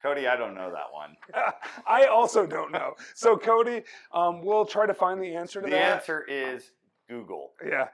Coty, I don't know that one. I also don't know. So Coty, we'll try to find the answer to that. The answer is Google. Yeah.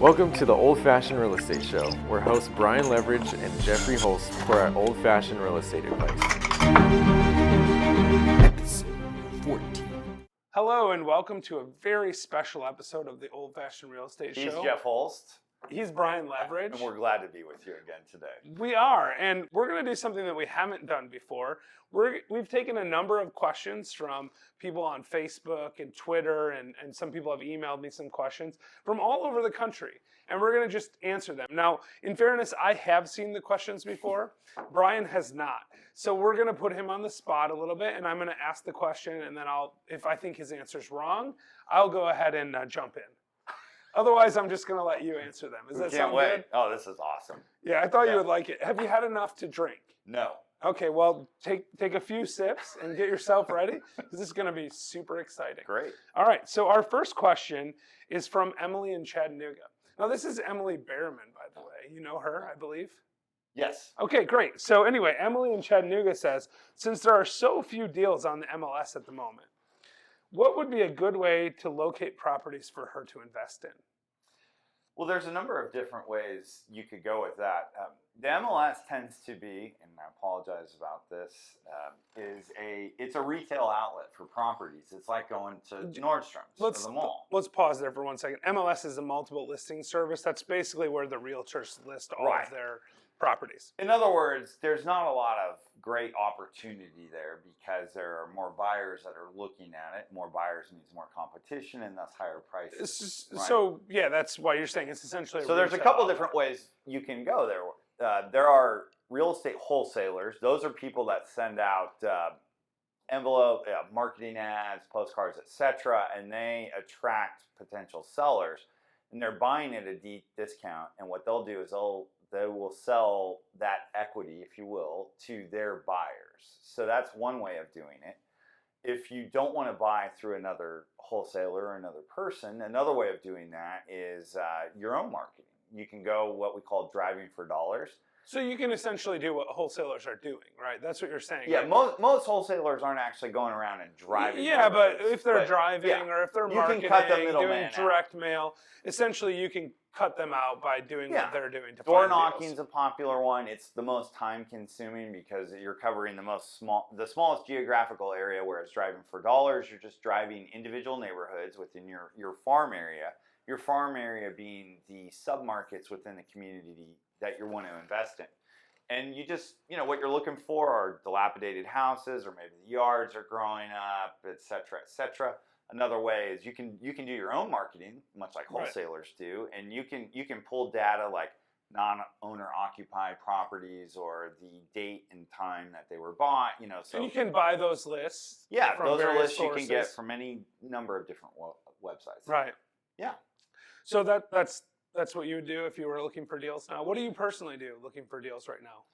Welcome to the Old Fashioned Real Estate Show, where hosts Brian Levredge and Jeffrey Holst pour out old fashioned real estate advice. Episode 14. Hello and welcome to a very special episode of the Old Fashioned Real Estate Show. He's Jeff Holst. He's Brian Levredge. And we're glad to be with you again today. We are, and we're going to do something that we haven't done before. We've taken a number of questions from people on Facebook and Twitter, and some people have emailed me some questions from all over the country, and we're going to just answer them. Now, in fairness, I have seen the questions before. Brian has not. So we're going to put him on the spot a little bit, and I'm going to ask the question, and then if I think his answer's wrong, I'll go ahead and jump in. Otherwise, I'm just going to let you answer them. Does that sound good? Oh, this is awesome. Yeah, I thought you would like it. Have you had enough to drink? No. Okay, well, take a few sips and get yourself ready, because this is going to be super exciting. Great. All right, so our first question is from Emily in Chattanooga. Now, this is Emily Behrman, by the way. You know her, I believe? Yes. Okay, great. So anyway, Emily in Chattanooga says, since there are so few deals on the MLS at the moment, what would be a good way to locate properties for her to invest in? Well, there's a number of different ways you could go with that. The MLS tends to be, and I apologize about this, it's a retail outlet for properties. It's like going to Nordstrom's or the mall. Let's pause there for 1 second. MLS is a multiple listing service. That's basically where the realtors list all of their properties. In other words, there's not a lot of great opportunity there because there are more buyers that are looking at it. More buyers means more competition and thus higher prices. So yeah, that's why you're saying it's essentially. So there's a couple different ways you can go there. There are real estate wholesalers. Those are people that send out envelope, marketing ads, postcards, etc., and they attract potential sellers, and they're buying at a deep discount. And what they'll do is they will sell that equity, if you will, to their buyers. So that's one way of doing it. If you don't want to buy through another wholesaler or another person, another way of doing that is your own marketing. You can go what we call driving for dollars. So you can essentially do what wholesalers are doing, right? That's what you're saying. Yeah, most wholesalers aren't actually going around and driving. Yeah, but if they're driving or if they're marketing, you can cut the doing direct mail, essentially you can cut them out by doing what they're doing to door find knocking is deals. a popular one. It's the most time consuming because you're covering the smallest geographical area, whereas driving for dollars, you're just driving individual neighborhoods within your farm area. Your farm area being the submarkets within the community that you want to invest in. And you just, what you're looking for are dilapidated houses, or maybe the yards are growing up, et cetera, et cetera. Another way is you can do your own marketing, much like wholesalers do, and you can pull data like non-owner occupied properties or the date and time that they were bought, so. And you can buy those lists. Yeah, those are lists sources. You can get from any number of different websites. Right. Yeah. So that's what you would do if you were looking for deals now. What do you personally do looking for deals right now?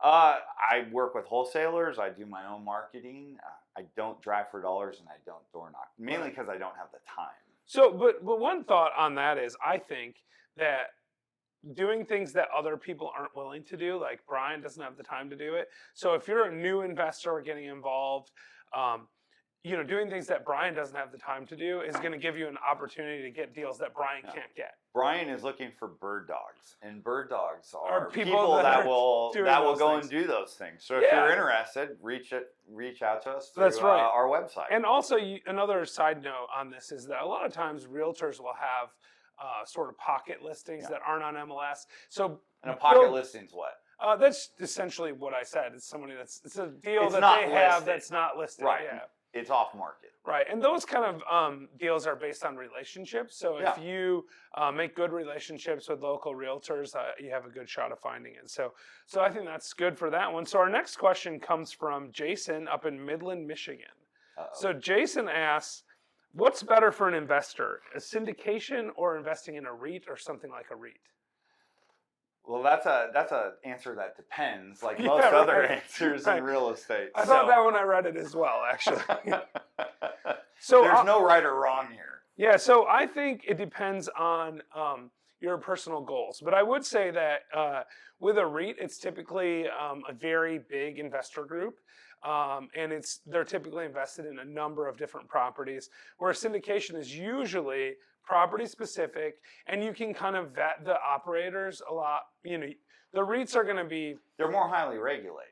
I work with wholesalers. I do my own marketing. I don't drive for dollars, and I don't door knock, mainly because I don't have the time. So, but one thought on that is, I think that doing things that other people aren't willing to do, like Brian doesn't have the time to do it. So if you're a new investor getting involved, doing things that Brian doesn't have the time to do is going to give you an opportunity to get deals that Brian can't get. Brian is looking for bird dogs, and bird dogs are people that will go things. and do those things. So if you're interested, reach out to us through That's right. Our website. And also, another side note on this is that a lot of times realtors will have sort of pocket listings that aren't on MLS. So and a pocket listing's what? That's essentially what I said. It's it's a deal it's that they have that's not listed. Right. Yeah. It's off market. Right, and those kind of deals are based on relationships. So if you make good relationships with local realtors, you have a good shot of finding it. So I think that's good for that one. So our next question comes from Jason up in Midland, Michigan. So Jason asks, what's better for an investor, a syndication or investing in a REIT or something like a REIT? Well, that's a answer that depends, like most other answers in real estate. I thought that when I read it as well, actually. So there's no right or wrong here. Yeah, so I think it depends on your personal goals. But I would say that with a REIT, it's typically a very big investor group. And they're typically invested in a number of different properties, where syndication is usually property specific, and you can kind of vet the operators a lot. The REITs are going to be... They're more highly regulated.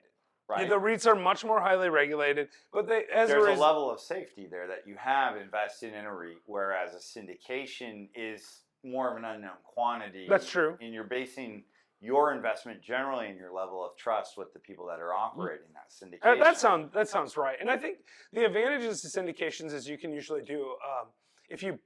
Right. The REITs are much more highly regulated, but there's a level of safety there that you have invested in a REIT, whereas a syndication is more of an unknown quantity. That's true. And you're basing your investment generally in your level of trust with the people that are operating that syndication. That sounds right. And I think the advantages to syndications is you can usually do, if you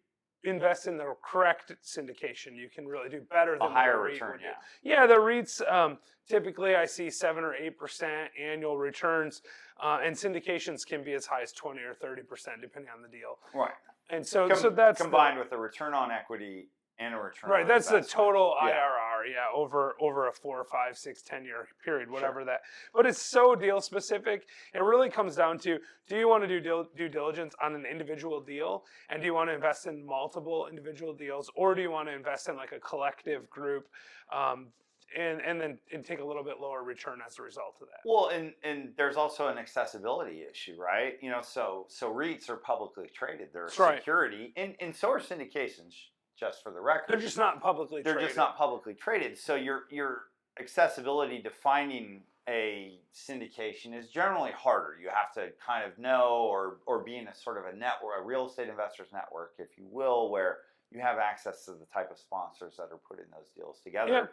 invest in the correct syndication, you can really do better than a higher the REIT return. would do. Yeah, the REITs typically I see 7 or 8% annual returns, and syndications can be as high as 20 or 30% depending on the deal. Right. And so that's combined with the return on equity and a return. Right, on that's investment. the total IRR, over a 4, 5, 6, 10-year period, whatever that. But it's so deal specific. It really comes down to, do you want to do due diligence on an individual deal, and do you want to invest in multiple individual deals, or do you want to invest in like a collective group, and then take a little bit lower return as a result of that? Well, and there's also an accessibility issue, right? So REITs are publicly traded. They're a security, and so are syndications. Just for the record, they're just not publicly traded. They're just not publicly traded. So your accessibility to finding a syndication is generally harder. You have to kind of know or be in a sort of a network, a real estate investors network, if you will, where you have access to the type of sponsors that are putting those deals together. Yeah.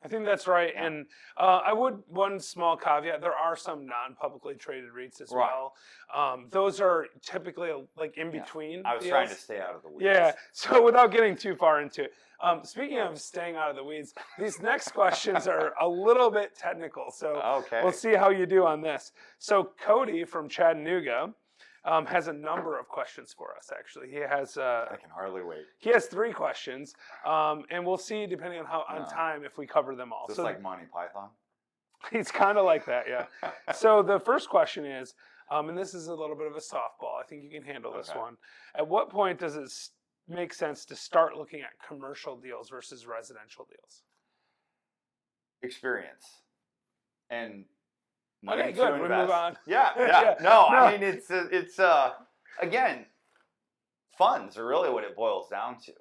I think that's right. Yeah. And I would, one small caveat, there are some non-publicly traded REITs as well. Those are typically like in between. I was deals. trying to stay out of the weeds. Yeah, so without getting too far into it. Speaking of staying out of the weeds, these next questions are a little bit technical. So we'll see how you do on this. So Coty from Chattanooga has a number of questions for us, actually. He has... I can hardly wait. He has 3 questions, and we'll see, depending on time, if we cover them all. Just like Monty Python? He's kind of like that, yeah. So the first question is, and this is a little bit of a softball. I think you can handle this one. At what point does it make sense to start looking at commercial deals versus residential deals? Experience. And... Okay, good. We move on. Yeah. No, I mean, it's again, funds are really what it boils down to.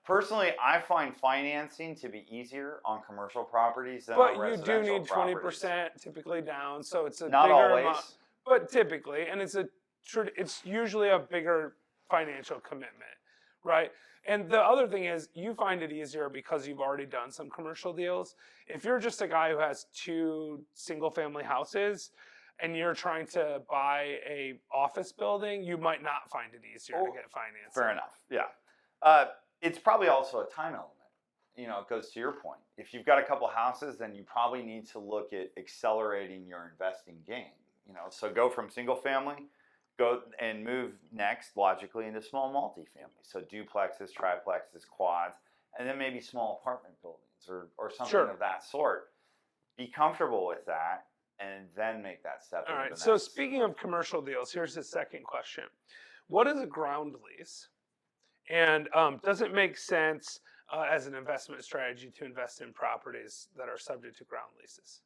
Personally, I find financing to be easier on commercial properties than on residential properties. But you do need 20% typically down, so it's a not bigger always, amount, but typically, and it's usually a bigger financial commitment, right? And the other thing is, you find it easier because you've already done some commercial deals. If you're just a guy who has 2 single-family houses and you're trying to buy a office building, you might not find it easier to get financing. Fair enough, yeah. It's probably also a time element. It goes to your point. If you've got a couple houses, then you probably need to look at accelerating your investing game. So go from single-family, go and move next logically into small multifamily. So duplexes, triplexes, quads, and then maybe small apartment buildings or something of that sort. Be comfortable with that and then make that step. All right. So speaking of commercial deals, here's the second question. What is a ground lease? And does it make sense as an investment strategy to invest in properties that are subject to ground leases?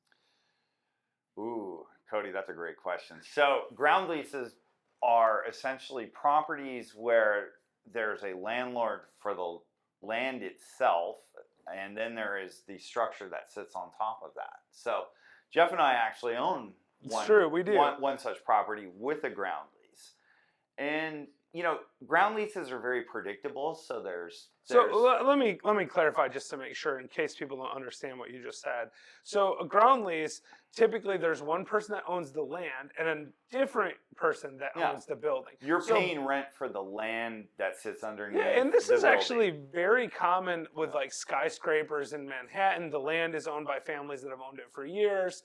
Ooh, Coty, that's a great question. So ground leases are essentially properties where there's a landlord for the land itself, and then there is the structure that sits on top of that. So Jeff and I actually own one such property with a ground lease. And ground leases are very predictable, so So let me clarify just to make sure, in case people don't understand what you just said. So a ground lease, typically there's one person that owns the land and a different person that owns the building. You're paying rent for the land that sits underneath. Yeah, and this is actually very common with like skyscrapers in Manhattan. The land is owned by families that have owned it for years.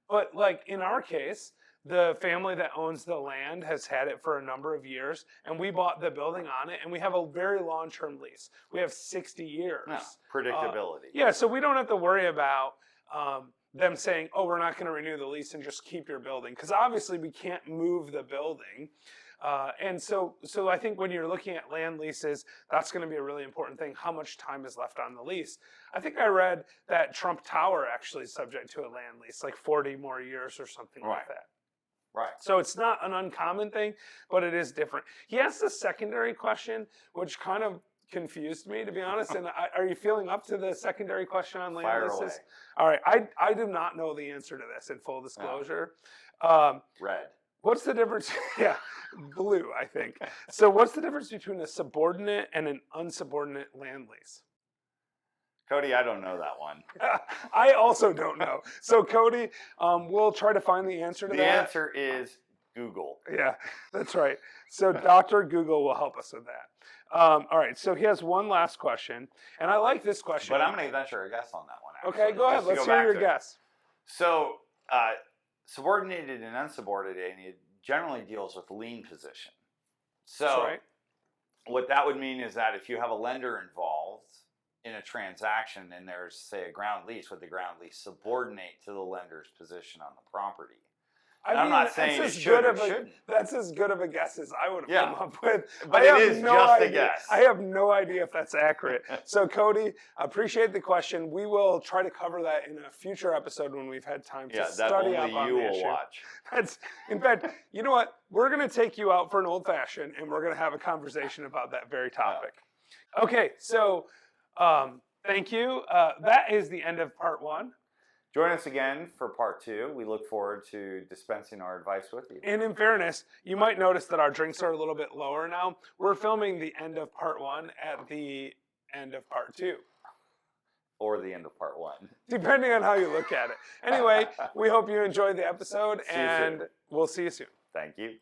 But like in our case, the family that owns the land has had it for a number of years, and we bought the building on it, and we have a very long-term lease. We have 60 years. Yeah, predictability. So we don't have to worry about them saying, oh, we're not going to renew the lease and just keep your building. Because obviously we can't move the building. And so I think when you're looking at land leases, that's going to be a really important thing. How much time is left on the lease? I think I read that Trump Tower actually is subject to a land lease, like 40 more years or something like that. Right. So it's not an uncommon thing, but it is different. He asked a secondary question, which kind of confused me, to be honest. And are you feeling up to the secondary question on land Fire leases? away. All right. I do not know the answer to this, in full disclosure. Red. What's the difference? Yeah, blue, I think. So what's the difference between a subordinate and an unsubordinate land lease? Coty, I don't know that one. I also don't know. So Coty, we'll try to find the answer to The that. answer is Google. Yeah, that's right. So Dr. Google will help us with that. All right, so he has one last question, and I like this question. But I'm going to venture a guess on that one, actually. Okay, go ahead. just to Let's go hear back your to it. guess. So, subordinated and unsubordinated generally deals with lien position. So, That's right. what that would mean is that if you have a lender involved in a transaction and there's, say, a ground lease, would the ground lease subordinate to the lender's position on the property? I'm not saying it should or shouldn't. That's as good of a guess as I would have come up with. But it is just a guess. I have no idea if that's accurate. So, Coty, appreciate the question. We will try to cover that in a future episode when we've had time to study up on the issue. That's, in fact, you know what? We're going to take you out for an old fashioned, and we're going to have a conversation about that very topic. Okay, so thank you. That is the end of part 1. Join us again for part 2. We look forward to dispensing our advice with you. And in fairness, you might notice that our drinks are a little bit lower now. We're filming the end of part 1 at the end of part 2. Or the end of part 1. Depending on how you look at it. Anyway, we hope you enjoyed the episode, and we'll see you soon. Thank you.